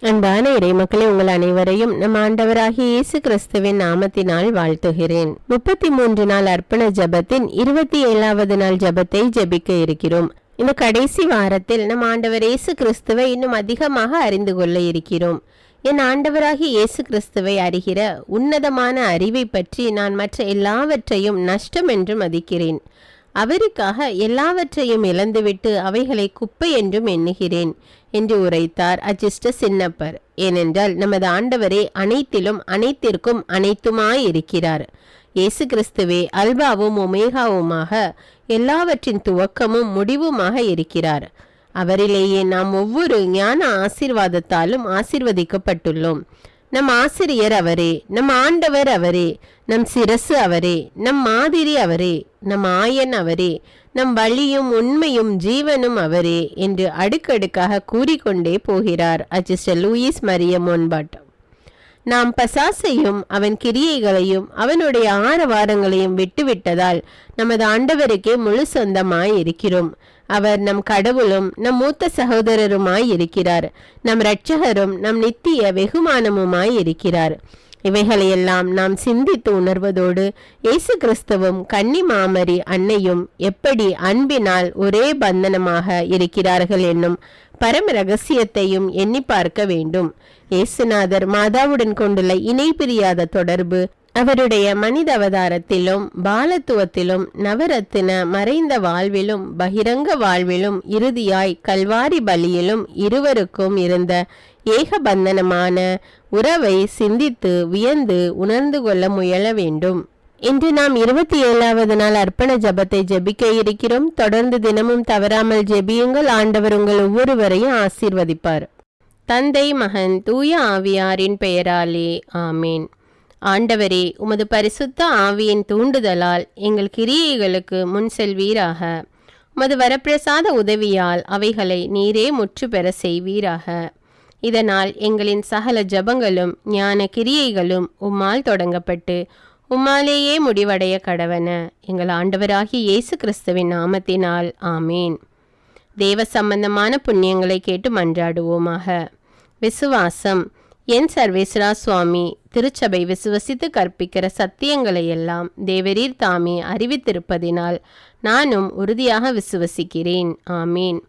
அன்பான இறைமக்களே, உங்கள் அனைவரையும் நம் ஆண்டவராகிய இயேசு கிறிஸ்துவின் நாமத்தினால் வாழ்த்துகிறேன். 33 நாள் அர்ப்பண ஜபத்தின் 27வது நாள் ஜபத்தை ஜபிக்க இருக்கிறோம். இந்த கடைசி வாரத்தில் நம் ஆண்டவர் இயேசு கிறிஸ்துவை இன்னும் அதிகமாக அறிந்து கொள்ள இருக்கிறோம். என் ஆண்டவராகிய இயேசு கிறிஸ்துவை அறிகிற உன்னதமான அறிவை பற்றி நான் மற்ற எல்லாவற்றையும் நஷ்டம் என்று மதிக்கிறேன். அவருக்காக எல்லாவற்றையும் இழந்துவிட்டு அவைகளை குப்பை என்றும் எண்ணுகிறேன் என்று உரைத்தார் அச்சிஷ்ட சின்னப்பர். ஏனென்றால் நமது ஆண்டவரே அனைத்திலும் அனைத்திற்கும் அனைத்துமாயிருக்கிறார். இயேசு கிறிஸ்துவே அல்பாவும் ஒமேகாவுமாக எல்லாவற்றின் துவக்கமும் முடிவுமாக இருக்கிறார். அவரிலேயே நாம் ஒவ்வொரு ஞான ஆசீர்வாதத்தாலும் ஆசீர்வதிக்கப்பட்டுள்ளோம். நம் ஆசிரியர் அவரே, நம் ஆண்டவர் அவரே, நம் சிரசு அவரே, நம் மாதிரி அவரே, நம் ஆயன் அவரே, நம் வழியும் உண்மையும் ஜீவனும் அவரே என்று அடுக்கடுக்காக கூறிக்கொண்டே போகிறார் அச்சிஸ்டர் லூயிஸ் மரிய மோன்பாட். நாம் பசாசையும் அவன் கிரியைகளையும் அவனுடைய ஆரவாரங்களையும் விட்டுவிட்டதால் நமது ஆண்டவருக்கே முழு சொந்தமாய் இருக்கிறோம். அவர் நம் கடவுளும் நம் மூத்த சகோதரருமாய் இருக்கிறார். நம் இரட்சகரும் நம் நித்திய வெகுமானமுமாய் இருக்கிறார். இவைகளையெல்லாம் நாம் சிந்தித்து உணர்வதோடு இயேசு கிறிஸ்துவும் கன்னி மாமரி அன்னையும் எப்படி அன்பினால் ஒரே பந்தனமாக இருக்கிறார்கள் என்னும் பரம ரகசியத்தையும் எண்ணி பார்க்க வேண்டும். இயேசுநாதர் மாதாவுடன் கொண்டுள்ள இணை பிரியாத தொடர்பு அவருடைய மனித அவதாரத்திலும் பாலத்துவத்திலும் நவரத்தின மறைந்த வாழ்விலும் பகிரங்க வாழ்விலும் இறுதியாய் கல்வாரி பலியிலும் இருவருக்கும் இருந்த ஏக பந்தனமான உறவை சிந்தித்து வியந்து உணர்ந்து கொள்ள முயல வேண்டும். இன்று நாம் 27வது நாள் அர்ப்பண ஜபத்தை ஜபிக்க இருக்கிறோம். தொடர்ந்து தினமும் தவறாமல் ஜெபியுங்கள். ஆண்டவர் உங்கள் ஒவ்வொருவரையும் ஆசீர்வதிப்பார். தந்தை, மகன், தூய ஆவியாரின் பெயராலே ஆமேன். ஆண்டவரே, உமது பரிசுத்த ஆவியின் தூண்டுதலால் எங்கள் கிரியைகளுக்கு முன் செல்வீராக. உமது வரப்பிரசாத உதவியால் அவைகளை நீரே முற்று பெற செய்வீராக. இதனால் எங்களின் சகல ஜபங்களும் ஞான கிரியைகளும் உம்மால் தொடங்கப்பட்டு உம்மாலேயே முடிவடைய கடவன. எங்கள் ஆண்டவராகிய இயேசு கிறிஸ்துவின் நாமத்தினால் ஆமேன். தேவ சம்பந்தமான புண்ணியங்களை கேட்டு மன்றாடுவோமாக. விசுவாசம். என் சர்வேஸ்வரா சுவாமி திருச்சபை விசுவசித்து கற்பிக்கிற சத்தியங்களை எல்லாம் தேவரீர் தாமே அறிவித்திருப்பதினால் நானும் உறுதியாக விசுவசிக்கிறேன். ஆமீன்.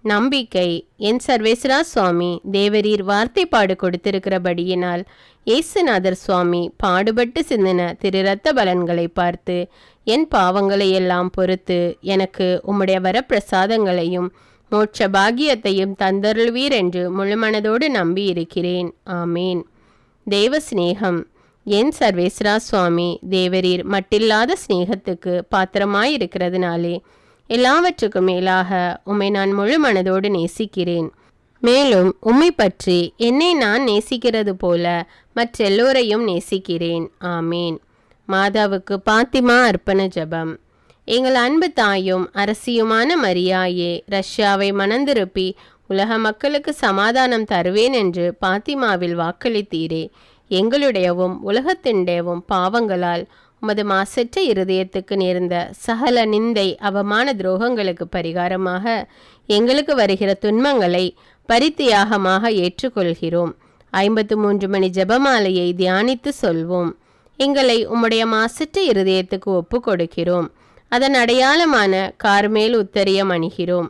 நம்பிக்கை. என் சர்வேஸ்வரா சுவாமி தேவரீர் வார்த்தைப்பாடு கொடுத்திருக்கிறபடியினால் இயேசுநாதர் சுவாமி பாடுபட்டு சிந்தின திரு இரத்த பலன்களை பார்த்து என் பாவங்களை எல்லாம் பொறுத்து எனக்கு உம்முடைய வரப்பிரசாதங்களையும் மோட்ச பாகியத்தையும் தந்தருள்வீர் என்று முழுமனதோடு நம்பி இருக்கிறேன். ஆமீன். தேவ சிநேகம். என் சர்வேஸ்வரா சுவாமி தேவரீர் மட்டில்லாத சிநேகத்துக்கு பாத்திரமாயிருக்கிறதுனாலே எல்லாவற்றுக்கும் மேலாக உம்மை நான் முழு மனதோடு நேசிக்கிறேன். மேலும் உம்மை பற்றி என்னை நான் நேசிக்கிறது போல மற்றெல்லோரையும் நேசிக்கிறேன். ஆமீன். மாதாவுக்கு பாத்திமா அர்ப்பண ஜபம். எங்கள் அன்பு தாயும் அரசியுமான மரியாயே, ரஷ்யாவை மணந்திருப்பி உலக மக்களுக்கு சமாதானம் தருவேன் என்று பாத்திமாவில் வாக்களித்தீரே. எங்களுடையவும் உலகத்தின்டையவும் பாவங்களால் உமது மாசற்ற இருதயத்துக்கு நேர்ந்த சகல நிந்தை அவமான துரோகங்களுக்கு பரிகாரமாக எங்களுக்கு வருகிற துன்பங்களை பரித்தியாகமாக ஏற்றுக்கொள்கிறோம். 53 மணி ஜபமாலையை தியானித்து சொல்வோம். எங்களை உம்முடைய மாசற்ற இருதயத்துக்கு ஒப்பு கொடுக்கிறோம். அதன் அடையாளமான கார்மேல் உத்தரியம் அணிகிறோம்.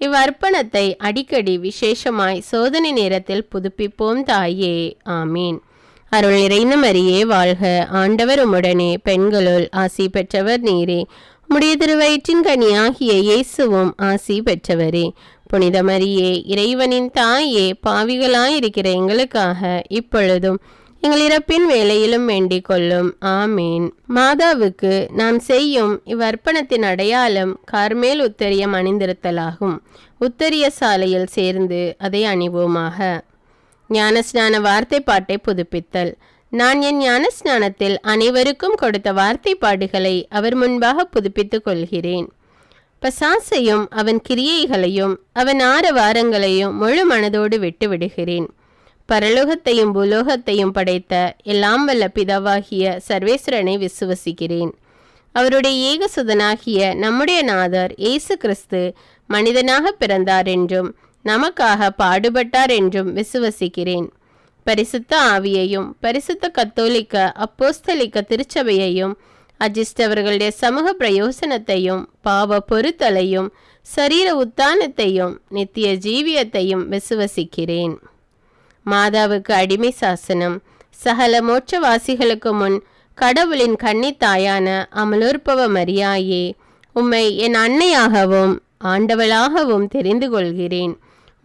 இவ்வர்ப்பணத்தை அடிக்கடி விசேஷமாய் சோதனை நேரத்தில் புதுப்பிப்போம் தாயே. ஆமீன். அருள் நிறைந்த மரியே வாழ்க. ஆண்டவர் உம்முடனே, பெண்களுள் ஆசி பெற்றவர் நீரே. உம்முடைய திருவயிற்றின் கனியாகிய இயேசுவும் ஆசி பெற்றவரே. புனித மரியே, இறைவனின் தாயே, பாவிகளாயிருக்கிற எங்களுக்காக இப்பொழுதும் எங்கள் இறப்பின் வேளையிலும் வேண்டிக் கொள்ளும். ஆமீன். மாதாவுக்கு நாம் செய்யும் இவ்வர்ப்பணத்தின் அடையாளம் கார்மேல் உத்தரியம் அணிந்திருத்தலாகும். உத்தரிய சாலையில் சேர்ந்து அதை அணிவோமாக. ஞானஸ்நான வார்த்தை பாட்டை புதுப்பித்தல். நான் என் ஞானஸ்நானத்தில் அனைவருக்கும் கொடுத்த வார்த்தை பாடுகளை அவர் முன்பாக புதுப்பித்துக் கொள்கிறேன். பசாசையும் அவன் கிரியைகளையும் அவன் ஆரவாரங்களையும் முழு மனதோடு விட்டு விடுகிறேன். பரலோகத்தையும் பூலோகத்தையும் படைத்த எல்லாம் வல்ல பிதாவாகிய சர்வேஸ்வரனை விசுவசிக்கிறேன். அவருடைய ஏகசுதனாகிய நம்முடைய நாதர் இயேசு கிறிஸ்து மனிதனாக பிறந்தார் என்றும் நமக்காக பாடுபட்டார் என்றும் விசுவசிக்கிறேன். பரிசுத்த ஆவியையும் பரிசுத்த கத்தோலிக்க அப்போஸ்தலிக்க திருச்சபையையும் அஜிஸ்டவர்களுடைய சமூக பிரயோசனத்தையும் பாவ பொறுத்தலையும் சரீர உத்தானத்தையும் நித்திய ஜீவியத்தையும் விசுவசிக்கிறேன். மாதாவுக்கு அடிமை சாசனம். சகல மோட்சவாசிகளுக்கு முன் கடவுளின் கன்னித்தாயான அமலோற்பவ மரியாயே, உம்மை என் அன்னையாகவும் ஆண்டவளாகவும் தெரிந்து கொள்கிறேன்.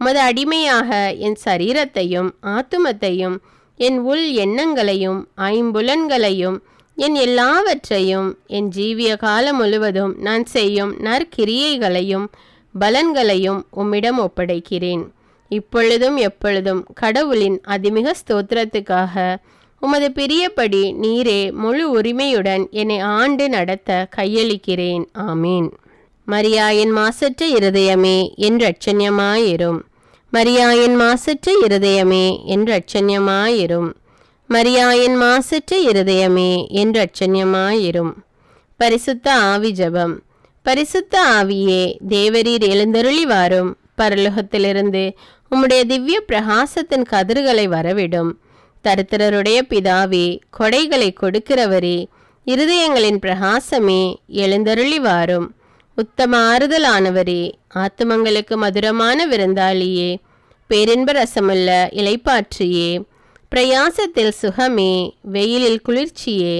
உமது அடிமையாக என் சரீரத்தையும் ஆத்துமத்தையும் என் உள் எண்ணங்களையும் ஐம்புலன்களையும் என் எல்லாவற்றையும் என் ஜீவிய காலம் முழுவதும் நான் செய்யும் நற்கிரியைகளையும் பலன்களையும் உம்மிடம் ஒப்படைக்கிறேன். இப்பொழுதும் எப்பொழுதும் கடவுளின் அதிமிக ஸ்தோத்திரத்துக்காக உமது பிரியப்படி நீரே முழு உரிமையுடன் என்னை ஆண்டு நடத்த கையளிக்கிறேன். ஆமீன். மரியாயின் மாசற்ற இருதயமே என் இரட்சண்யமாயிரும். மரியாயின் மாசற்ற இருதயமே என் இரட்சண்யமாயிரும். மரியாயின் மாசற்ற இருதயமே என் இரட்சண்யமாயிரும். பரிசுத்த ஆவி ஜெபம். பரிசுத்த ஆவியே, தேவரீர் எழுந்தருளி வாரும். பரலோகத்திலிருந்து உம்முடைய திவ்ய பிரகாசத்தின் கதிர்களை வரவிடும். தரித்திரருடைய பிதாவே, கொடைகளை கொடுக்கிறவரே, இருதயங்களின் பிரகாசமே, எழுந்தருளி வாரும். உத்தம ஆறுதலானவரே, ஆத்துமங்களுக்கு மதுரமான விருந்தாளியே, பேரின்ப ரசமுள்ள இலைப்பாற்றியே, பிரயாசத்தில் சுகமே, வெயிலில் குளிர்ச்சியே,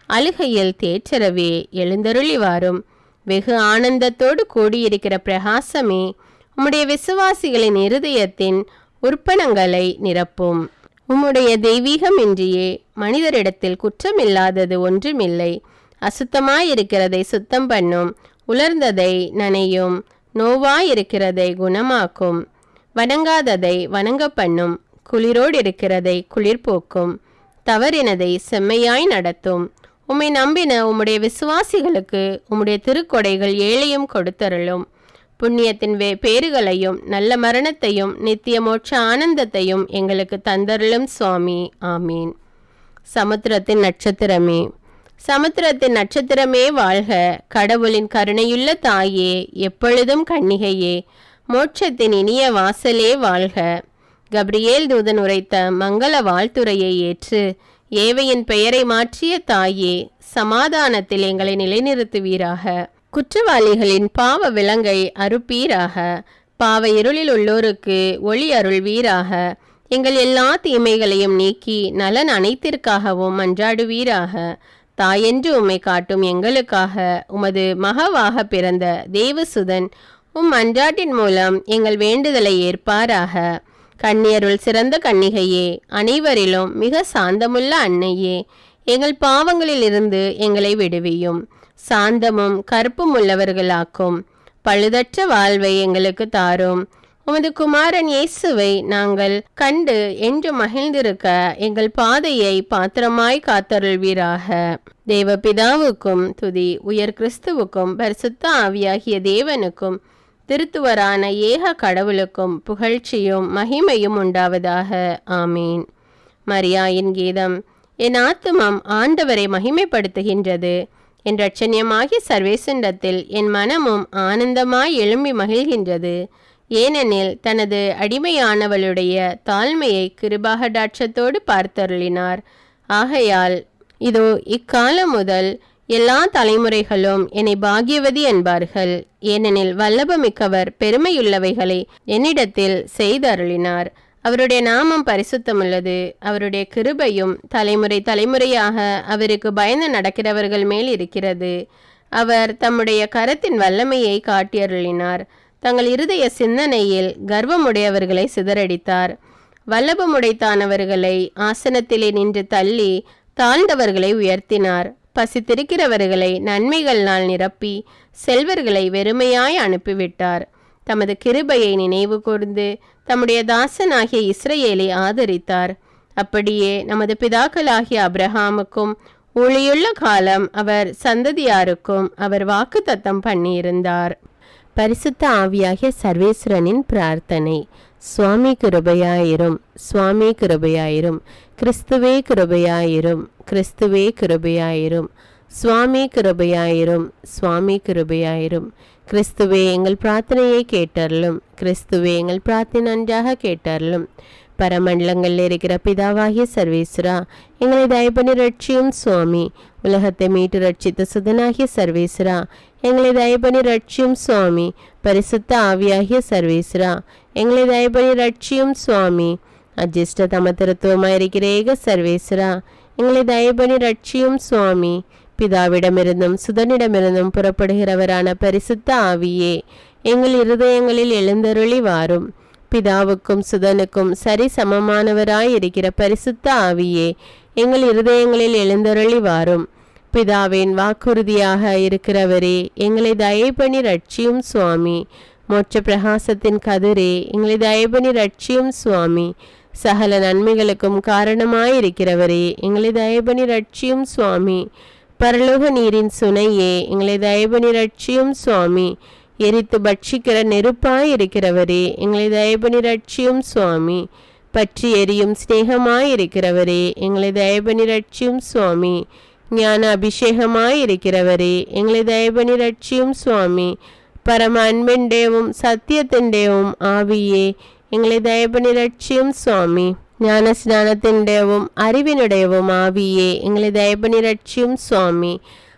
அழுகையில் தேற்றரவே, எழுந்தருளி வாரும். வெகு ஆனந்தத்தோடு கூடியிருக்கிற பிரகாசமே, உம்முடைய விசுவாசிகளின் இருதயத்தின் உற்பனங்களை நிரப்பும். உம்முடைய தெய்வீகமின்றியே மனிதரிடத்தில் குற்றமில்லாதது ஒன்றுமில்லை. அசுத்தமாயிருக்கிறதை சுத்தம் பண்ணும், உலர்ந்ததை நனையும், நோவாயிருக்கிறதை குணமாக்கும், வணங்காததை வணங்க பண்ணும், குளிரோடு இருக்கிறதை குளிர்போக்கும், தவறினதை செம்மையாய் நடத்தும். உம்மை நம்பின உம்முடைய விசுவாசிகளுக்கு உம்முடைய திருக்கொடைகள் ஏழையும் கொடுத்தருளும். புண்ணியத்தின் பேறுகளையும் நல்ல மரணத்தையும் நித்திய மோட்ச ஆனந்தத்தையும் எங்களுக்கு தந்தருளும் சுவாமி. ஆமீன். சமுத்திரத்தின் நட்சத்திரமே, சமுத்திரத்தின் நட்சத்திரமே வாழ்க. கடவுளின் கருணையுள்ள தாயே, எப்பொழுதும் கன்னிகையே, மோட்சத்தின் இனிய வாசலே வாழ்க. கப்ரியேல் தூதன் உரைத்த மங்கள வாழ்த்துரையை ஏற்று ஏவையின் பெயரை மாற்றிய தாயே, சமாதானத்தில் எங்களை நிலைநிறுத்துவீராக. குற்றவாளிகளின் பாவ விலங்கை அறுப்பீராக. பாவ இருளில் உள்ளோருக்கு ஒளி அருள்வீராக. எங்கள் எல்லா தீமைகளையும் நீக்கி நலன் அனைத்திற்காகவும் மன்றாடுவீராக. தாயென்று உம்மை காட்டும் எங்களுக்காக உமது மகவாக பிறந்த தேவசுதன் உம் மன்றாட்டின் மூலம் எங்கள் வேண்டுதலை ஏற்பாராக. கன்னியருள் சிறந்த கன்னிகையே, அனைவரிலும் மிக சாந்தமுள்ள அன்னையே, எங்கள் பாவங்களில் இருந்து எங்களை விடுவியும். சாந்தமும் கற்பும் உள்ளவர்களாக்கும். பழுதற்ற வாழ்வை எங்களுக்கு தாரும். உமது குமாரன் இயேசுவை நாங்கள் கண்டு என்று மகிழ்ந்திருக்க எங்கள் பாதையை பாத்திரமாய் காத்தருள்வீராக. தேவபிதாவுக்கும் துதி, உயர் கிறிஸ்துவுக்கும் பரிசுத்த ஆவியாகிய தேவனுக்கும் திருத்துவரான ஏக கடவுளுக்கும் புகழ்ச்சியும் மகிமையும் உண்டாவதாக. ஆமீன். மரியாயின் கீதம். என் ஆத்துமம் ஆண்டவரை மகிமைப்படுத்துகின்றது. என் இரட்சண்யமாகிய சர்வேசண்டத்தில் என் மனமும் ஆனந்தமாய் எழும்பி மகிழ்கின்றது. ஏனெனில் தனது அடிமையானவளுடைய தாழ்மையை கிருபாகடாட்சத்தோடு பார்த்தருளினார். ஆகையால் இதோ இக்காலம் முதல் எல்லா தலைமுறைகளும் என்னை பாக்கியவதி என்பார்கள். ஏனெனில் வல்லபமிக்கவர் பெருமையுள்ளவைகளை என்னிடத்தில் செய்தருளினார். அவருடைய நாமம் பரிசுத்தமுள்ளது. அவருடைய கிருபையும் தலைமுறை தலைமுறையாக அவருக்கு பயந்து நடக்கிறவர்கள் மேல் இருக்கிறது. அவர் தம்முடைய கரத்தின் வல்லமையை காட்டியருளினார். தங்கள் இருதய சிந்தனையில் கர்வமுடையவர்களை சிதறடித்தார். வல்லபமுடைத்தானவர்களை ஆசனத்திலே நின்று தள்ளி தாழ்ந்தவர்களை உயர்த்தினார். பசித்திருக்கிறவர்களை நன்மைகளால் நிரப்பி செல்வர்களை வெறுமையாய் அனுப்பிவிட்டார். தமது கிருபையை நினைவு கூர்ந்து தம்முடைய தாசனாகிய இஸ்ரவேலை ஆதரித்தார். அப்படியே நமது பிதாக்களாகிய அப்ரஹாமுக்கும் ஊழியுள்ள காலம் அவர் சந்ததியாருக்கும் அவர் வாக்குத்தத்தம் பண்ணியிருந்தார். பரிசுத்த ஆவியாகிய சர்வேஸ்வரனின் பிரார்த்தனை. சுவாமி கிருபையாயிரும், சுவாமி கிருபையாயிரும், கிறிஸ்துவே கிருபையாயிரும், கிறிஸ்துவே கிருபையாயிரும், சுவாமி கிருபையாயிரும், சுவாமி கிருபையாயிரும், கிறிஸ்துவே எங்கள் பிரார்த்தனையை கேட்டருளும். கிறிஸ்துவே எங்கள் பிரார்த்தனை நன்றாக கேட்டருளும். பரமண்டலங்களில் இருக்கிற பிதாவாகிய சர்வேஸ்வரா, எங்களை தயபணி ரட்சியும் சுவாமி. உலகத்தை மீட்டு ரட்சித்த சுதனாகிய சர்வேஸ்வரா, எங்களை தயபணி ரட்சியும் சுவாமி. பரிசுத்த ஆவியாகிய சர்வேஸ்வரா, எங்களை தயபணி ரட்சியும் சுவாமி. அஜிஷ்ட தமத்திருத்துவமாயிருக்கிற ஏக சர்வேஸ்வரா, எங்களை தயபணி ரட்சியும் சுவாமி. பிதாவிடமிருந்தும் சுதனிடமிருந்தும் புறப்படுகிறவரான பரிசுத்த ஆவியே, எங்கள் இருதயங்களில் எழுந்தருளி வாரும். பிதாவுக்கும் சுதனுக்கும் சரி சமமானவராயிருக்கிற பரிசுத்த ஆவியே, எங்கள் இருதயங்களில் எழுந்தருளி வாரும். பிதாவின் வாக்குறுதியாக இருக்கிறவரே, எங்களை தயபணி ரட்சியும் சுவாமி. மோட்ச பிரகாசத்தின் கதிரே, எங்களை தயபணி ரட்சியும் சுவாமி. சகல நன்மைகளுக்கும் காரணமாயிருக்கிறவரே, எங்களை தயபணி ரட்சியும் சுவாமி. பரலோக நீரின் சுனையே, எங்களை தயபணி ரட்சியும் சுவாமி. எரித்து பட்சிக்கிற நெருப்பாயிருக்கிறவரே, எங்களை தயபணி ரட்சியும் சுவாமி. பற்றி எரியும் ஸ்நேகமாயிருக்கிறவரே, எங்களை தயபணி ரட்சியும் சுவாமி. ஞான அபிஷேகமாயிருக்கிறவரே, எங்களை தயபணி ரட்சியும் சுவாமி. பரம அன்பின்டேவும் சத்தியத்தின்டேவும் ஆவியே, எங்களை தயபணி ரட்சியும் சுவாமி. ஞான ஸ்நானத்தின்டேவும் அறிவினுடையவும் ஆவியே, எங்களை தயபணி ரட்சியும் சுவாமி.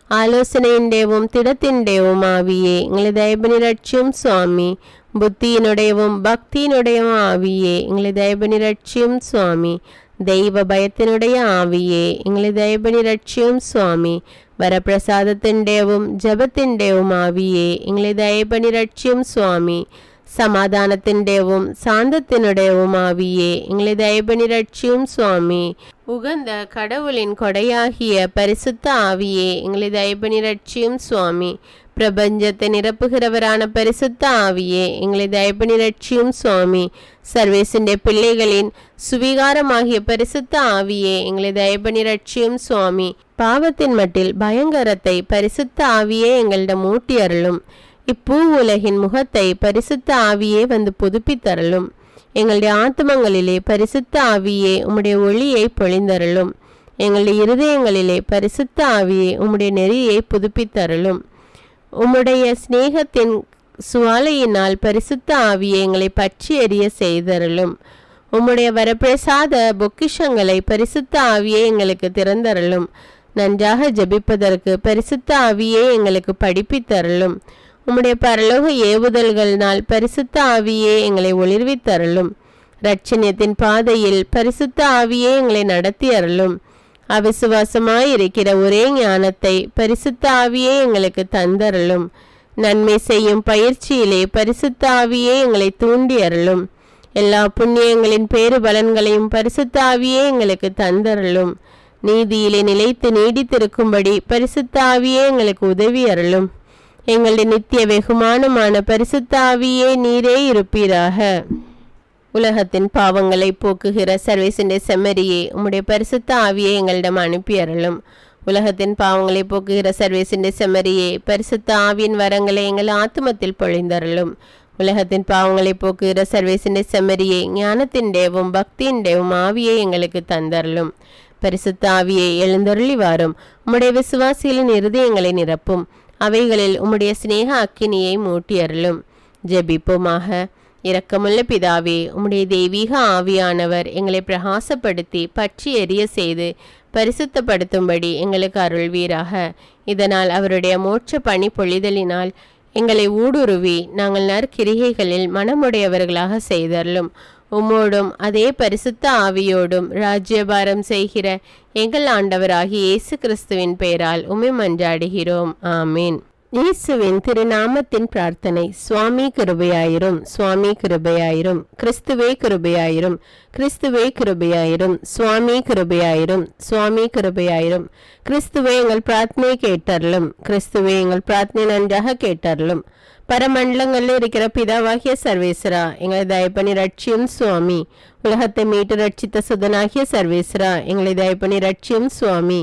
ஆலோசனையின்டேவும் திடத்தின்டேவும் ஆவியே, எங்களை தயபணி ரட்சியும் சுவாமி. புத்தியினுடையவும் பக்தியினுடையவும் ஆவியே, எங்களை தயபணி ரட்சியும் சுவாமி. தெய்வ பயத்தினுடைய ஆவியே, எங்களை தயபணி ரட்சியும் சுவாமி. வரப்பிரசாதத்தின்டேவும் ஜபத்தின்டேவும் ஆவியே, எங்களை தயபணி ரட்சியும் சுவாமி. சமாதானத்தின்டேவும் சாந்தத்தினுடையவும் ஆவியே, எங்களை தயபணி ரட்சியும் சுவாமி. உகந்த கடவுளின் கொடையாகிய பரிசுத்த ஆவியே, எங்களை தயபணி ரட்சியும் சுவாமி. பிரபஞ்சத்தை நிரப்புகிறவரான பரிசுத்த ஆவியே, எங்களை தயபணி ரட்சியும் சுவாமி. சர்வேசிന്റെ பிள்ளைகளின் சுவிகாரமாகிய பரிசுத்த ஆவியே, எங்களை தயபணி ரட்சியும் சுவாமி. பாவத்தின் மட்டில் பயங்கரத்தை பரிசுத்த ஆவியே எங்களிடம் ஊட்டி அருளும். இப்பூ உலகின் முகத்தை பரிசுத்த ஆவியே வந்து புதுப்பித்தருளும். எங்களுடைய ஆத்மங்களிலே பரிசுத்த ஆவியே உம்முடைய ஒளியை பொழிந்தருளும். எங்களுடைய இருதயங்களிலே பரிசுத்த ஆவியே உம்முடைய நெறியை புதுப்பித்தருளும். உம்முடைய சிநேகத்தின் சுவாலையினால் பரிசுத்த ஆவியை எங்களை பற்றி எறிய செய்தருளும். உம்முடைய வரப்பிரசாத பொக்கிஷங்களை பரிசுத்த ஆவியை எங்களுக்கு திறந்தருளும். நன்றாக ஜெபிப்பதற்கு பரிசுத்த ஆவியை எங்களுக்கு படிப்பித்தருளும். உம்முடைய பரலோக ஏவுதல்களினால் பரிசுத்த ஆவியே எங்களை ஒளிர்வித்தருளும். இரட்சணியத்தின் பாதையில் பரிசுத்த ஆவியே எங்களை நடத்தி அருளும். அவிசுவாசமாயிருக்கிற ஒரே ஞானத்தை பரிசுத்த ஆவியே எங்களுக்கு தந்தருளும். நன்மை செய்யும் பயிற்சியிலே பரிசுத்த ஆவியே எங்களை தூண்டி அருளும். எல்லா புண்ணியங்களின் பேறு பலன்களையும் பரிசுத்த ஆவியே எங்களுக்கு தந்தருளும். நீதியிலே நிலைத்து நீடித்திருக்கும்படி பரிசுத்த ஆவியே எங்களுக்கு உதவி அருளும். எங்களுடைய நித்திய வெகுமானமான பரிசுத்த ஆவியே நீரே இருப்பீராக. உலகத்தின் பாவங்களை போக்குகிற சர்வேசிന്റെ செம்மறியே, உம்முடைய பரிசுத்த ஆவியை எங்களிடம் அனுப்பி அருளும். உலகத்தின் பாவங்களை போக்குகிற சர்வேசிന്റെ செம்மறியே, பரிசுத்த ஆவியின் வரங்களை எங்கள் ஆத்துமத்தில் பொழிந்தருளும். உலகத்தின் பாவங்களை போக்குகிற சர்வேசிന്റെ செம்மறியே, ஞானத்தின்டேவும் பக்தியின்டேவும் ஆவியை எங்களுக்கு தந்தருளும். பரிசுத்த ஆவியை எழுந்தருளி வாரும். உம்முடைய விசுவாசிகளின் இருதயங்களை நிரப்பும். அவைகளில் உம்முடைய சிநேக அக்கினியை மூட்டி அருளும். ஜெபிப்போமாக. இரக்கமுள்ள பிதாவே, உம்முடைய தெய்வீக ஆவியானவர் எங்களை பிரகாசப்படுத்தி பற்றி எரிய செய்து பரிசுத்தப்படுத்தும்படி எங்களுக்கு அருள்வீராக. இதனால் அவருடைய மோட்ச பணி பொழிதலினால் எங்களை ஊடுருவி நாங்கள் நற்கிரிகைகளில் மனமுடையவர்களாக செய்தருளும். உம்மோடும் அதே பரிசுத்த ஆவியோடும் ராஜ்யபாரம் செய்கிற எங்கள் ஆண்டவராகிய இயேசு கிறிஸ்துவின் பெயரால் உம்மை மன்றாடுகிறோம். ஆமீன். இயேசுவின் திருநாமத்தின் பிரார்த்தனை. சுவாமி கிருபையாயிரும், சுவாமி கிருபையாயிரும். கிறிஸ்துவே கிருபையாயிரும், கிறிஸ்துவே கிருபையாயிரும். சுவாமி கிருபையாயிரும், சுவாமி கிருபையாயிரும். கிறிஸ்துவே எங்கள் பிரார்த்தனை கேட்டருளும், கிறிஸ்துவே எங்கள் பிரார்த்தனை நன்றாக கேட்டருளும். பரமண்டலங்களில் இருக்கிற பிதாவாகிய சர்வேஸ்வரா, எங்களை தயப்பணி ரட்சியும் சுவாமி. உலகத்தை மீட்டு ரட்சித்த சுதனாகிய சர்வேஸ்வரா, எங்களை தயப்பணி ரட்சியும் சுவாமி.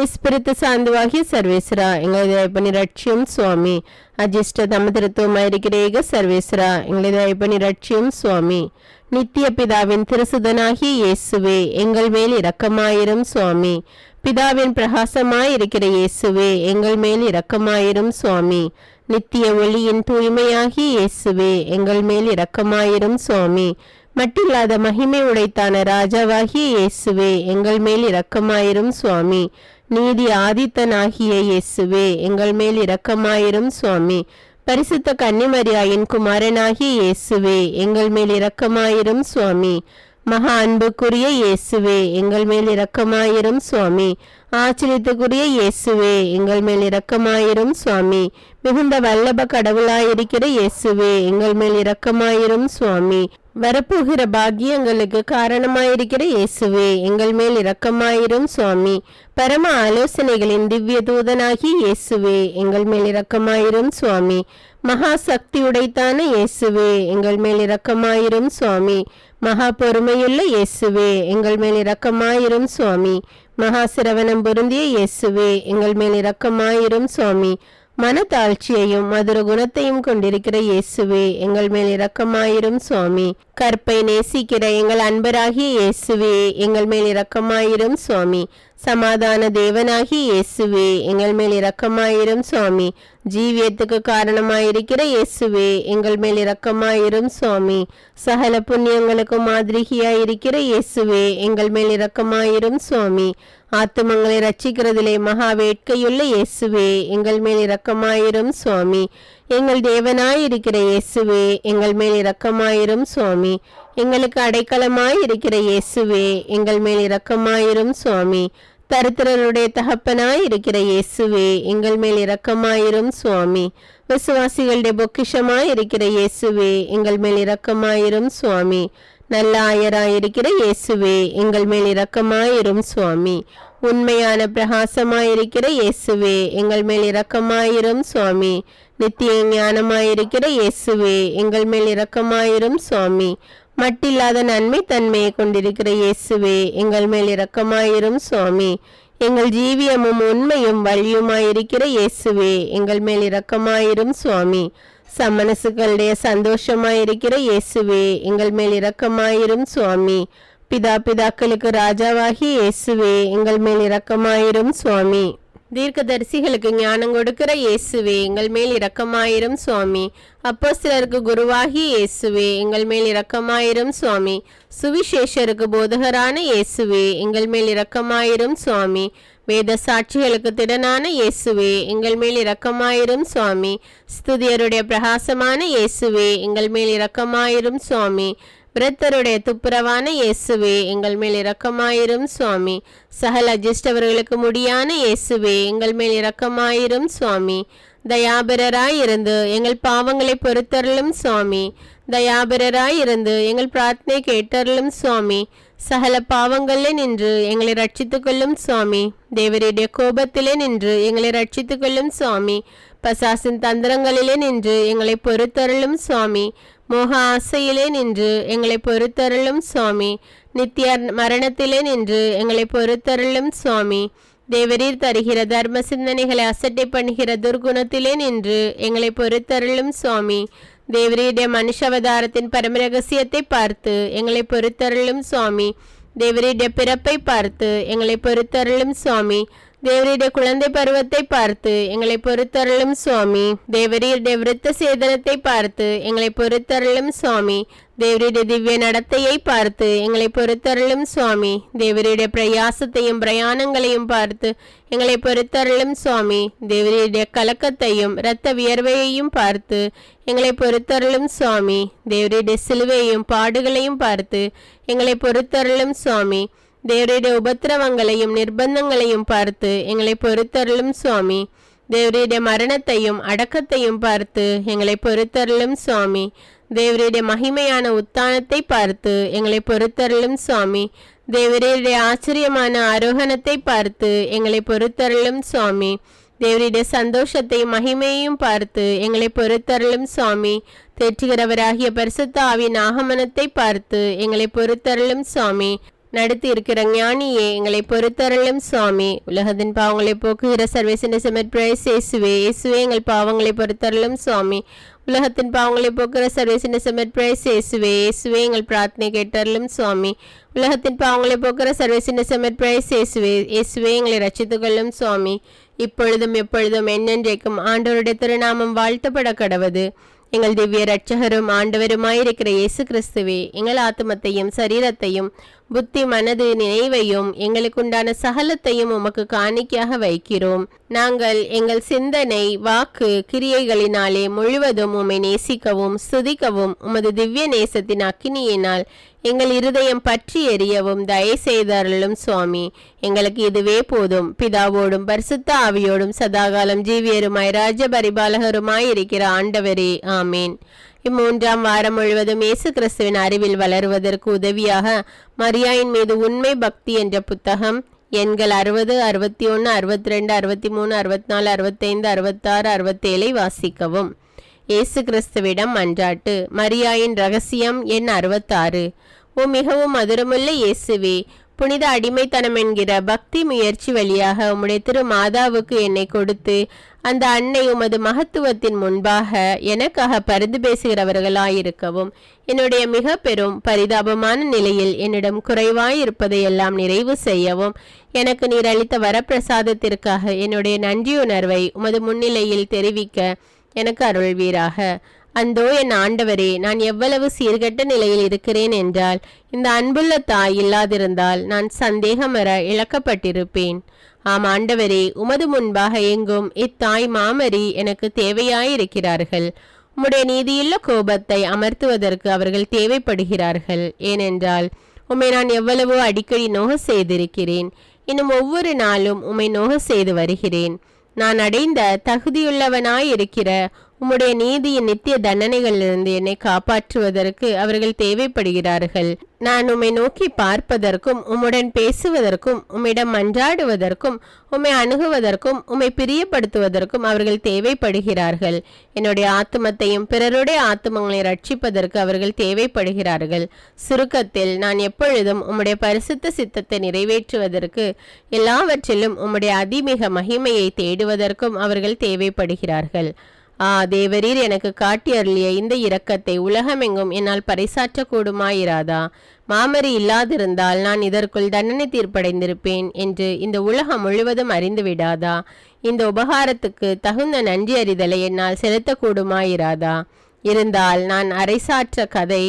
இஸ்பிரித்து சாந்துவாகிய சர்வேஸ்வரா, எங்களை தயப்பணி ரட்சியும் சுவாமி. அஜிஷ்ட தமதிருத்துவமாயிருக்கிற ஏக சர்வேஸ்வரா, எங்களை தயப்பணி ரட்சியும் சுவாமி. நித்திய பிதாவின் திருசுதனாகிய இயேசுவே, எங்கள் மேல் இரக்கமாயிரும் சுவாமி. பிதாவின் பிரகாசமாயிருக்கிற இயேசுவே, எங்கள் மேல் இரக்கமாயிரும் சுவாமி. நித்திய ஒளியின் தூய்மையாகிய இயேசுவே எங்கள் மேல் இரக்கமாயிரும் சுவாமி. மட்டில்லாத மகிமை உடைத்தான ராஜாவாகிய இயேசுவே எங்கள் மேல் இரக்கமாயிரும் சுவாமி. நீதி ஆதித்தனாகிய இயேசுவே எங்கள் மேல் இரக்கமாயிரும் சுவாமி. பரிசுத்த கன்னிமரியாயின் குமாரனாகிய இயேசுவே எங்கள் மேல் இரக்கமாயிரும் சுவாமி. மகா அன்புக்குரிய இயேசுவே எங்கள் மேல் இரக்கமாயிரும் சுவாமி. ஆச்சரியத்துக்குரிய இயேசுவே எங்கள் மேல் இரக்கமாயிரும் சுவாமி. மிகுந்த வல்லப கடவுளாயிருக்கிற இயேசுவே எங்கள் மேல் இரக்கமாயிரும் சுவாமி. வரப்போகிற பாக்கியங்களுக்கு காரணமாயிருக்கிற இயேசுவே எங்கள் மேல் இரக்கமாயிரும் சுவாமி. பரம ஆலோசனைகளின் திவ்ய தூதனாகி இயேசுவே எங்கள் மேல் இரக்கமாயிரும் சுவாமி. மகா சக்தி உடைத்தான இயேசுவே எங்கள் மேல் இரக்கமாயிரும் சுவாமி. மகா பொறுமையுள்ள இயேசுவே எங்கள் மேல் இரக்கமாயிரும் சுவாமி. மகா சிரவணம் பொருந்திய இயேசுவே எங்கள் மேல் இரக்கமாயிரும் சுவாமி. மனத்தாழ்ச்சியையும் மதுர குணத்தையும் கொண்டிருக்கிற இயேசுவே எங்கள் மேல் இரக்கமாயிரும் சுவாமி. கற்பை நேசிக்கிற எங்கள் அன்பராகிய இயேசுவே எங்கள் மேல் இரக்கமாயிரும் சுவாமி. சமாதான தேவனாகிய இயேசுவே எங்கள் மேல் இரக்கமாயிரும் சுவாமி. ஜீவியத்துக்கு காரணமாயிருக்கிற இயேசுவே எங்கள் மேல் இரக்கமாயிரும் சுவாமி. சகல புண்ணியங்களுக்கு மாதிரியாயிருக்கிற இயேசுவே எங்கள் மேல் இரக்கமாயிரும் சுவாமி. ஆத்துமங்களை ரட்சிக்கிறதிலே மகா வேட்கையுள்ள இயேசுவே எங்கள் மேல் இரக்கமாயிரும் சுவாமி. எங்கள் தேவனாயிருக்கிற இயேசுவே எங்கள் மேல் இரக்கமாயிரும் சுவாமி. எங்களுக்கு அடைக்கலமாயிருக்கிற இயேசுவே எங்கள் மேல் இரக்கமாயிரும் சுவாமி. தரித்திரருடைய தகப்பனாயிருக்கிற இயேசுவே எங்கள் மேல் இரக்கமாயிரும் சுவாமி. விசுவாசிகளுடைய பொக்கிஷமாயிருக்கிற இயேசுவே எங்கள் மேல் இரக்கமாயிரும் சுவாமி. நல்ல ஆயராயிருக்கிற இயேசுவே எங்கள் மேல் இரக்கமாயிரும் சுவாமி. உண்மையான பிரகாசமாயிருக்கிற இயேசுவே எங்கள் மேல் இரக்கமாயிரும் சுவாமி. நித்திய ஞானமாயிருக்கிற இயேசுவே எங்கள் மேல் இரக்கமாயிரும் சுவாமி. மட்டில்லாத நன்மை தன்மையை கொண்டிருக்கிற இயேசுவே எங்கள் மேல் இரக்கமாயிரும் சுவாமி. எங்கள் ஜீவியமும் உண்மையும் வழியுமாயிருக்கிற இயேசுவே எங்கள் மேல் இரக்கமாயிரும் சுவாமி. சமனசுகளுடைய சந்தோஷமாயிருக்கிற இயேசுவே எங்கள் மேல் இரக்கமாயிரும் சுவாமி. பிதாக்களுக்கு ராஜாவாகி இயேசுவே எங்கள் மேல் இரக்கமாயிரும் சுவாமி. தீர்க்கதரிசிகளுக்கு ஞானம் கொடுக்கிற இயேசுவே எங்கள் மேல் இரக்கமாயிரும் சுவாமி. அப்போஸ்தலருக்கு குருவாகி இயேசுவே எங்கள் மேல் இரக்கமாயிரும் சுவாமி. சுவிசேஷருக்கு போதகரான இயேசுவே எங்கள் மேல் இரக்கமாயிரும் சுவாமி. வேத சாட்சிகளுக்கு திடனான இயேசுவே எங்கள் மேல் இரக்கமாயிரும் சுவாமி. ஸ்துதியருடைய பிரகாசமான இயேசுவே எங்கள் மேல் இரக்கமாயிரும் சுவாமி. விரத்தருடைய துப்புரவான இயேசுவே எங்கள் மேல் இரக்கமாயிரும் சுவாமி. சகல அஜிஷ்டவர்களுக்கு முடியான இயேசுவே எங்கள் மேல் இரக்கமாயிரும் சுவாமி. தயாபரராயிருந்து எங்கள் பாவங்களை பொறுத்தருளும் சுவாமி. தயாபரராயிருந்து எங்கள் பிரார்த்தனை கேட்டருளும் சுவாமி. சகல பாவங்களிலே நின்று எங்களை ரட்சித்துக் கொள்ளும் சுவாமி. தேவருடைய கோபத்திலே நின்று எங்களை ரட்சித்துக் கொள்ளும் சுவாமி. பசாசின் தந்திரங்களிலே நின்று எங்களை பொறுத்தருளும் சுவாமி. மோக ஆசையிலே நின்று எங்களை பொறுத்தருளும் சுவாமி. நித்திய மரணத்திலே நின்று எங்களை பொறுத்தருளும் சுவாமி. தேவரீர் தருகிற தர்ம சிந்தனைகளை அசட்டை பண்ணுகிற துர்குணத்திலே நின்று எங்களை பொறுத்தருளும் சுவாமி. தேவரீருடைய மனுஷாவதாரத்தின் பரம ரகசியத்தை பார்த்து எங்களை பொறுத்தருளும் சுவாமி. தேவரீருடைய பிறப்பை பார்த்து எங்களை பொறுத்தருளும் சுவாமி. தேவரீருடைய குழந்தை பருவத்தை பார்த்து எங்களை பொறுத்தருளும் சுவாமி. தேவரீருடைய விருத்த சேதனத்தை பார்த்து எங்களை பொறுத்தருளும் சுவாமி. தேவரீருடைய திவ்ய நடத்தையை பார்த்து எங்களை பொறுத்தருளும் சுவாமி. தேவரீருடைய பிரயாசத்தையும் பிரயாணங்களையும் பார்த்து எங்களை பொறுத்தருளும் சுவாமி. தேவரீருடைய கலக்கத்தையும் இரத்த வியர்வையையும் பார்த்து எங்களை பொறுத்தருளும் சுவாமி. தேவரீருடைய சிலுவையும் பாடுகளையும் பார்த்து எங்களை பொறுத்தருளும் சுவாமி. தேவருடைய உபத்திரவங்களையும் நிர்பந்தங்களையும் பார்த்து எங்களை பொறுத்தருளும் சுவாமி. தேவருடைய மரணத்தையும் அடக்கத்தையும் பார்த்து எங்களை பொறுத்தருளும் சுவாமி. தேவருடைய மகிமையான உத்தானத்தை பார்த்து எங்களை பொறுத்தருளும் சுவாமி. தேவருடைய ஆச்சரியமான ஆரோகணத்தை பார்த்து எங்களை பொறுத்தருளும் சுவாமி. தேவருடைய சந்தோஷத்தையும் மகிமையையும் பார்த்து எங்களை பொறுத்தருளும் சுவாமி. தேற்றுகிறவராகிய பரிசுத்த ஆவியின் ஆகமனத்தை பார்த்து எங்களை பொறுத்தருளும் சுவாமி. நடத்தி இருக்கிற ஞானியே எங்களை பொறுத்தருளும் சுவாமி. உலகத்தின் பாவங்களை போக்குகிற சர்வேசன செமட்பிரைஸ் இயேசுவே இயேசுவே எங்கள் பாவங்களை பொறுத்தருளும் சுவாமி. உலகத்தின் பாவங்களை போக்குகிற சர்வேசன செமட்பிரைஸ் இயேசுவே இயேசுவே எங்கள் பிரார்த்தனை கேட்டருளும் சுவாமி. உலகத்தின் பாவங்களை போக்குகிற சர்வேசன செமட்பிரைஸ் இயேசுவே இயேசுவே எங்களை ரட்சித்துக் கொள்ளும் சுவாமி. இப்பொழுதும் எப்பொழுதும் என்னென்றைக்கும் ஆண்டவருடைய திருநாமம் வாழ்த்தப்பட கடவது. எங்கள் திவ்ய இரட்சகரும் ஆண்டவருமாயிருக்கிற இயேசு கிறிஸ்துவே, எங்கள் ஆத்துமத்தையும் சரீரத்தையும் புத்தி மனது நினைவையும் எங்களுக்குண்டான சகலத்தையும் உமக்கு காணிக்கையாக வைக்கிறோம். நாங்கள் எங்கள் சிந்தனை வாக்கு கிரியைகளினாலே முழுவதும் உம்மை நேசிக்கவும் ஸ்துதிக்கவும் உமது திவ்ய நேசத்தின் அக்கினியினால் எங்கள் இருதயம் பற்றி எரியவும் தயை செய்தார்களும் சுவாமி. எங்களுக்கு இதுவே போதும். பிதாவோடும் பரிசுத்த ஆவியோடும் சதாகாலம் ஜீவியருமாய் ராஜ பரிபாலகருமாய் இருக்கிற ஆண்டவரே, ஆமீன். இம்மூன்றாம் வாரம் முழுவதும் இயேசு கிறிஸ்துவின் அறிவில் வளருவதற்கு உதவியாக மரியாயின் மீது உண்மை பக்தி என்ற புத்தகம் எண்கள் 60, 61, 62, 63, 64, 65, 66, 67 வாசிக்கவும். இயேசு கிறிஸ்துவிடம் மன்றாட்டு. மரியாயின் ரகசியம் எண் 66. ஓ மிகவும் மதுரமுள்ள இயேசுவே, புனித அடிமைத்தனம் என்கிற பக்தி முயற்சி வழியாக உம்முடைய திரு மாதாவுக்கு என்னை கொடுத்து அந்த அன்னை உமது மகத்துவத்தின் முன்பாக எனக்காக பரிந்து பேசுகிறவர்களாயிருக்கவும், என்னுடைய மிக பெரும் பரிதாபமான நிலையில் என்னிடம் குறைவாயிருப்பதையெல்லாம் நிறைவு செய்யவும், எனக்கு நீர் அளித்த வரப்பிரசாதத்திற்காக என்னுடைய நன்றியுணர்வை உமது முன்னிலையில் தெரிவிக்க எனக்கு அருள்வீராக. அந்தோ என் ஆண்டவரே, நான் எவ்வளவு சீர்கெட்ட நிலையில் இருக்கிறேன் என்றால், இந்த அன்புள்ள தாய் இல்லாதிருந்தால் நான் சந்தேகமற இழக்கப்பட்டிருப்பேன். ஆம் ஆண்டவரே, உமது முன்பாக எங்கும் இத்தாய் மாமரி எனக்கு தேவையாயிருக்கிறார்கள். உம்முடைய நீதியுள்ள கோபத்தை அமர்த்துவதற்கு அவர்கள் தேவைப்படுகிறார்கள். ஏனென்றால் உம்மை நான் எவ்வளவோ அடிக்கடி நோக செய்திருக்கிறேன். இன்னும் ஒவ்வொரு நாளும் உம்மை நோக செய்து வருகிறேன். நான் அடைந்த தகுதியுள்ளவனாயிருக்கிற உம்முடைய நீதியின் நித்திய தண்டனைகளிலிருந்து என்னை காப்பாற்றுவதற்கு அவர்கள் தேவைப்படுகிறார்கள். நான் உம்மை நோக்கி பார்ப்பதற்கும் உம்முடன் பேசுவதற்கும் உம்மிடம் மன்றாடுவதற்கும் உம்மை அணுகுவதற்கும் உம்மை பிரியப்படுத்துவதற்கும் அவர்கள் தேவைப்படுகிறார்கள். என்னுடைய ஆத்துமத்தையும் பிறருடைய ஆத்துமங்களை ரட்சிப்பதற்கு அவர்கள் தேவைப்படுகிறார்கள். சுருக்கத்தில், நான் எப்பொழுதும் உம்முடைய பரிசுத்த சித்தத்தை நிறைவேற்றுவதற்கு எல்லாவற்றிலும் உம்முடைய அதிமிக மகிமையை தேடுவதற்கும் அவர்கள் தேவைப்படுகிறார்கள். தேவரீர் எனக்கு காட்டி அருளிய இந்த இரக்கத்தை உலகமெங்கும் என்னால் பறைசாற்றக்கூடுமாயிராதா? மாமரி இல்லாதிருந்தால் நான் இதற்குள் தண்டனை தீர்ப்படைந்திருப்பேன் என்று இந்த உலகம் முழுவதும் அறிந்து விடாதா? இந்த உபகாரத்துக்கு தகுந்த நன்றி அறிதலை என்னால் செலுத்தக்கூடுமாயிராதா? இருந்தால் நான் அரைசாற்ற கதை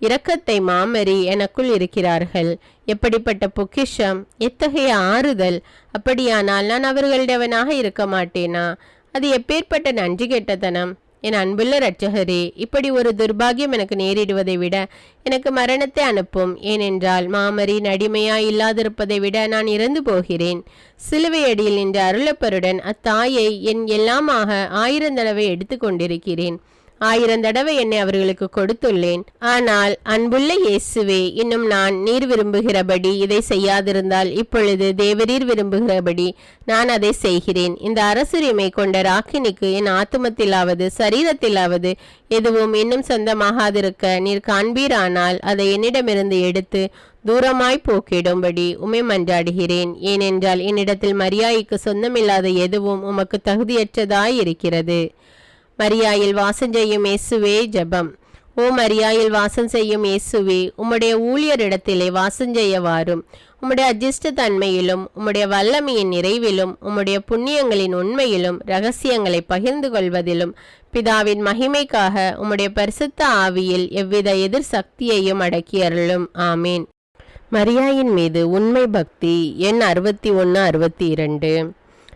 இரக்கத்தை மாமரி எனக்குள் இருக்கிறார்கள். எப்படிப்பட்ட பொக்கிஷம், எத்தகைய ஆறுதல்! அப்படியானால் நான் அவர்களிடவனாக இருக்க மாட்டேனா? அது எப்பேற்பட்ட நன்றி கெட்டத்தனம்! என் அன்புள்ள இரட்சகரே, இப்படி ஒரு துர்பாகியம் எனக்கு நேரிடுவதை விட எனக்கு மரணத்தை அனுப்பும். ஏனென்றால் மாமரி அடிமையாய் இல்லாதிருப்பதை விட நான் இறந்து போகிறேன். சிலுவையடியில் நின்ற அருளப்பருடன் அத்தாயை என் எல்லாமாக 1000 தடவை எடுத்து கொண்டிருக்கிறேன். 1000 தடவை என்னை அவர்களுக்கு கொடுத்துள்ளேன். ஆனால் அன்புள்ள இயேசுவே, இன்னும் நான் நீர் விரும்புகிறபடி இதை செய்யாதிருந்தால் இப்பொழுது தேவரீர் விரும்புகிறபடி நான் அதை செய்கிறேன். இந்த அரசுரிமை கொண்ட ராக்கினிக்கு என் ஆத்துமத்திலாவது சரீரத்திலாவது எதுவும் இன்னும் சொந்தமாகாதிருக்க நீர் காண்பீரானால் அதை என்னிடமிருந்து எடுத்து தூரமாய் போக்கிடும்படி உம்மை மன்றாடுகிறேன். ஏனென்றால் என்னிடத்தில் மரியாய்க்கு சொந்தமில்லாத எதுவும் உமக்கு தகுதியற்றதாய் இருக்கிறது. மரியாயில் வாசம் செய்யும் இயேசுவே ஜெபம். ஓ மரியாயில் வாசம் செய்யும் இயேசுவே, உம்முடைய ஊழியரிடத்திலே வாசம் செய்ய வாரும். உம்முடைய அஜிஷ்ட தன்மையிலும் உம்முடைய வல்லமையின் நிறைவிலும் உம்முடைய புண்ணியங்களின் உண்மையிலும் இரகசியங்களை பகிர்ந்து கொள்வதிலும் பிதாவின் மகிமைக்காக உம்முடைய பரிசுத்த ஆவியில் எவ்வித எதிர் சக்தியையும் அடக்கி அருளும். ஆமீன். மரியாயின் மீது உண்மை பக்தி எண் 61, 62.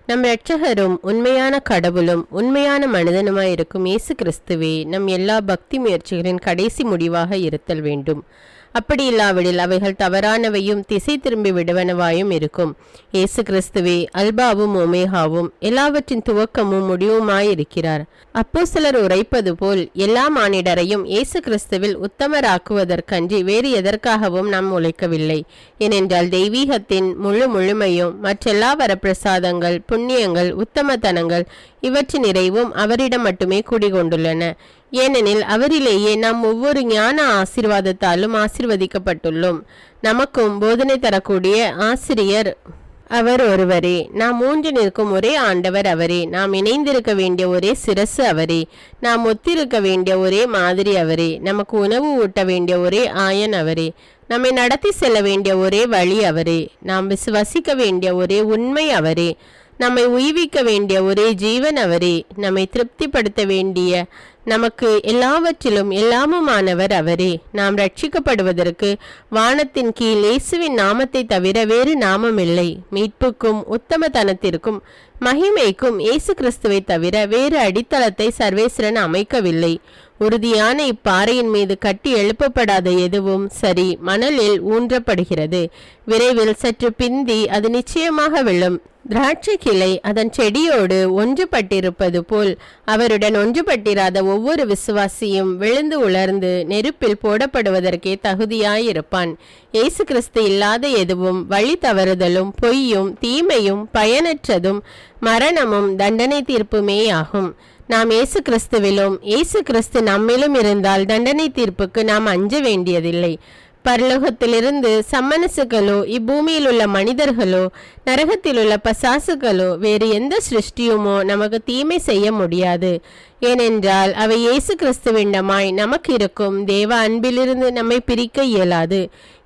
நம் இரட்சகரும் உண்மையான கடவுளும் உண்மையான மனிதனுமாயிருக்கும் இயேசு கிறிஸ்துவே நம் எல்லா பக்தி முயற்சிகளின் கடைசி முடிவாக இருத்தல் வேண்டும். அப்படி இல்லாவிடில் அவைகள் தவறானவையும் திசை திரும்பி விடுவனவாயும் இருக்கும். இயேசு கிறிஸ்துவே அல்பாவும் ஒமேகாவும் எல்லாவற்றின் துவக்கமும் முடிவுமாயிருக்கிறார். அப்போஸ்தலர் உரைப்பது போல் எல்லா மானிடரையும் இயேசு கிறிஸ்துவில் உத்தமராக்குவதற்கன்றி வேறு எதற்காகவும் நாம் உழைக்கவில்லை. ஏனென்றால் தெய்வீகத்தின் முழுமையும் மற்றெல்லா வரப்பிரசாதங்கள் புண்ணியங்கள் உத்தமத்தனங்கள் இவற்றின் நிறைவும் அவரிடம் மட்டுமே குடிகொண்டுள்ளன. ஏனெனில் அவரிலேயே நாம் ஒவ்வொரு ஞான ஆசீர்வாதத்தாலும் ஆசீர்வதிக்கப்பட்டுள்ளோம். நமக்கும் போதனை தரக்கூடிய ஆசிரியர் அவர் ஒருவரே. நாம் ஊன்றி நிற்கும் ஒரே ஆண்டவர் அவரே. நாம் இணைந்திருக்க வேண்டிய ஒரே சிரசு அவரே. நாம் ஒத்திருக்க வேண்டிய ஒரே மாதிரி அவரே. நமக்கு உணவு ஊட்ட வேண்டிய ஒரே ஆயன் அவரே. நம்மை நடத்தி செல்ல வேண்டிய ஒரே வழி அவரே. நாம் விசுவசிக்க வேண்டிய ஒரே உண்மை அவரே. நம்மை உய்விக்க வேண்டிய ஒரே ஜீவன் அவரே. நம்மை திருப்திப்படுத்த வேண்டிய, நமக்கு எல்லாவற்றிலும் எல்லாமுமானவர் அவரே. நாம் ரட்சிக்கப்படுவதற்கு வானத்தின் கீழ் இயேசுவின் நாமத்தை தவிர வேறு நாமம் இல்லை. மீட்புக்கும் உத்தமத்தனத்திற்கும் மகிமைக்கும் இயேசு கிறிஸ்துவை தவிர வேறு அடித்தளத்தை சர்வேஸ்வரன் அமைக்கவில்லை. உறுதியான இப்பாறையின் மீது கட்டி எழுப்பப்படாத எதுவும் சரி மணலில் ஊன்றப்படுகிறது. விரைவில் சற்று பிந்தி அது நிச்சயமாக விழும். திராட்சை கிளை அதன் செடியோடு ஒன்றுபட்டிருப்பது போல் அவருடன் ஒன்றுபட்டிராத ஒவ்வொரு விசுவாசியும் விழுந்து உலர்ந்து நெருப்பில் போடப்படுவதற்கே தகுதியாயிருப்பான். இயேசு கிறிஸ்து இல்லாத எதுவும் வழி தவறுதலும் பொய்யும் தீமையும் பயனற்றதும் மரணமும் தண்டனை தீர்ப்புமே ஆகும். நாம் இயேசு கிறிஸ்துவிலும் இயேசு கிறிஸ்து நம்மிலும் இருந்தால் தண்டனை தீர்ப்புக்கு நாம் அஞ்ச வேண்டியதில்லை. பரலோகத்திலிருந்து சம்மனசுகளோ இப்பூமியில் உள்ள மனிதர்களோ நரகத்தில் உள்ள பசாசுகளோ வேறு எந்த சிருஷ்டியுமோ நமக்கு தீமை செய்ய முடியாது. ஏனென்றால் அவை இயேசு கிறிஸ்துவிண்டமாய் நமக்கு இருக்கும் தேவ அன்பிலிருந்து நம்மை பிரிக்க இயலாது.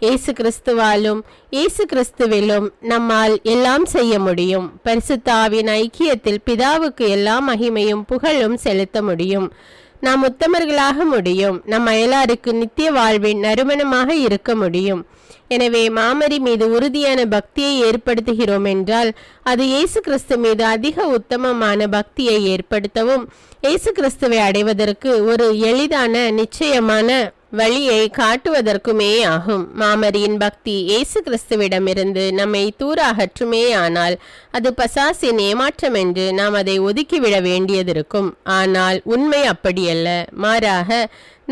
இயேசு கிறிஸ்துவாலும் இயேசு கிறிஸ்துவிலும் நம்மால் எல்லாம் செய்ய முடியும். பரிசுத்த ஆவியின் ஐக்கியத்தில் பிதாவுக்கு எல்லா மகிமையும் புகழும் செலுத்த முடியும். நாம் உத்தமர்களாக முடியும். நம் அயலாருக்கு நித்திய வாழ்வின் நறுமணமாக இருக்க முடியும். எனவே மாமரி மீது உறுதியான பக்தியை ஏற்படுத்துகிறோம் என்றால் அது இயேசு கிறிஸ்து மீது அதிக உத்தமமான பக்தியை ஏற்படுத்தவும் இயேசு கிறிஸ்துவை அடைவதற்கு ஒரு எளிதான நிச்சயமான வழியை காட்டுவதற்குமே ஆகும். மாமரியின் பக்தி இயேசு கிறிஸ்துவிடமிருந்து நம்மை தூர அகற்றுமே ஆனால் அது பசாசின் ஏமாற்றம் என்று நாம் அதை ஒதுக்கிவிட வேண்டியதிருக்கும். ஆனால் உண்மை அப்படியல்ல. மாறாக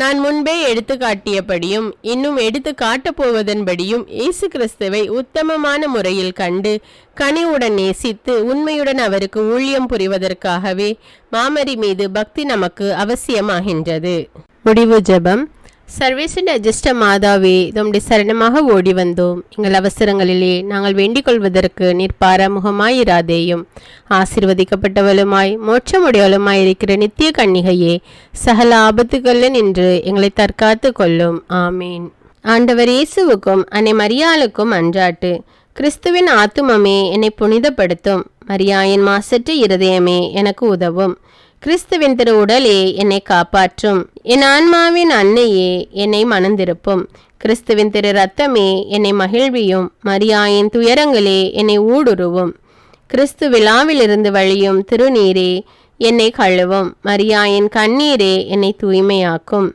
நான் முன்பே எடுத்து காட்டியபடியும் இன்னும் எடுத்து காட்டப் போவதன்படியும் இயேசு கிறிஸ்துவை உத்தமமான முறையில் கண்டு கனிவுடன் நேசித்து உண்மையுடன் அவருக்கு ஊழியம் புரிவதற்காகவே மாமரி மீது பக்தி நமக்கு அவசியமாகின்றது. முடிவு ஜெபம். சர்வேசின் அஜிஷ்ட மாதாவே, தம்முடைய சரணமாக ஓடி வந்தோம். எங்கள் அவசரங்களிலே நாங்கள் வேண்டிக் கொள்வதற்கு நீர் பாராமுகமாயிராதேயும். ஆசீர்வதிக்கப்பட்டவளுமாய் மோட்சமுடையவளுமாய் இருக்கிற நித்திய கன்னிகையே, சகல ஆபத்துகளில் நின்று எங்களை தற்காத்து கொள்ளும். ஆமீன். ஆண்டவர் இயேசுவுக்கும் அன்னை மரியாளுக்கும் அன்றாட்டு. கிறிஸ்துவின் ஆத்துமமே என்னை புனிதப்படுத்தும். மரியாயின் மாசற்ற இருதயமே எனக்கு உதவும். கிறிஸ்துவின் திரு உடலே என்னை காப்பாற்றும். என் ஆன்மாவின் அன்னையே என்னை மணந்திருப்பும். கிறிஸ்துவின் திரு இரத்தமே என்னை மகிழ்வியும். மரியாயின் துயரங்களே என்னை ஊடுருவும். கிறிஸ்து விழாவிலிருந்து வழியும் திருநீரே என்னை கழுவும். மரியாயின் கண்ணீரே என்னை தூய்மையாக்கும்.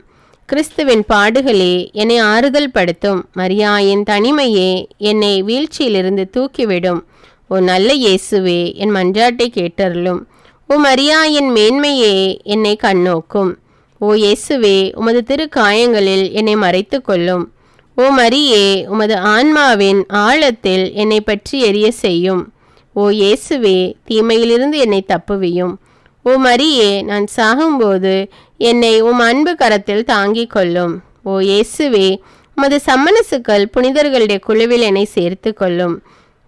கிறிஸ்துவின் பாடுகளே என்னை ஆறுதல் படுத்தும். மரியாயின் தனிமையே என்னை வீழ்ச்சியிலிருந்து தூக்கிவிடும். ஓ நல்ல இயேசுவே, என் மன்றாட்டை கேட்டருளும். ஓ மரியாயின் மேன்மையே என்னை கண்ணோக்கும். ஓ இயேசுவே, உமது திரு காயங்களில் என்னை மறைத்து கொள்ளும். ஓ மரியே, உமது ஆன்மாவின் ஆழத்தில் என்னை பற்றி எரிய செய்யும். ஓ இயேசுவே, தீமையிலிருந்து என்னை தப்புவியும். ஓ மரியே, நான் சாகும்போது என்னை உம் அன்பு கரத்தில் தாங்கிக் கொள்ளும். ஓ இயேசுவே, உமது சம்மனசுக்கள் புனிதர்களுடைய குழுவில் என்னை சேர்த்து கொள்ளும்.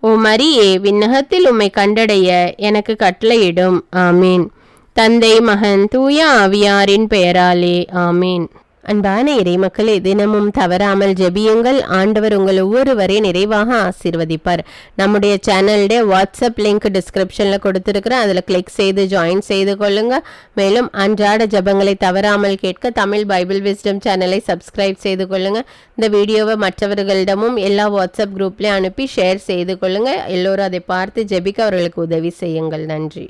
ஓ மரியே, விண்ணகத்தில் உம்மை கண்டடைய எனக்கு கட்டளையிடும். ஆமீன். தந்தை மகன் தூய ஆவியாரின் பெயராலே ஆமீன். அன்பான இறைமக்களே, தினமும் தவறாமல் ஜெபியுங்கள். ஆண்டவர் உங்கள் ஒவ்வொருவரை நிறைவாக ஆசீர்வதிப்பார். நம்முடைய சேனலுடைய வாட்ஸ்அப் லிங்க் டிஸ்கிரிப்ஷனில் கொடுத்துருக்குறேன். அதில் கிளிக் செய்து ஜாயின் செய்து கொள்ளுங்க. மேலும் அன்றாட ஜெபங்களை தவறாமல் கேட்க தமிழ் பைபிள் விஸ்டம் சேனலை சப்ஸ்கிரைப் செய்து கொள்ளுங்க. இந்த வீடியோவை மற்றவர்களிடமும் எல்லா வாட்ஸ்அப் குரூப்லேயும் அனுப்பி ஷேர் செய்து கொள்ளுங்க. எல்லோரும் அதை பார்த்து ஜெபிக்க அவர்களுக்கு உதவி செய்யுங்கள். நன்றி.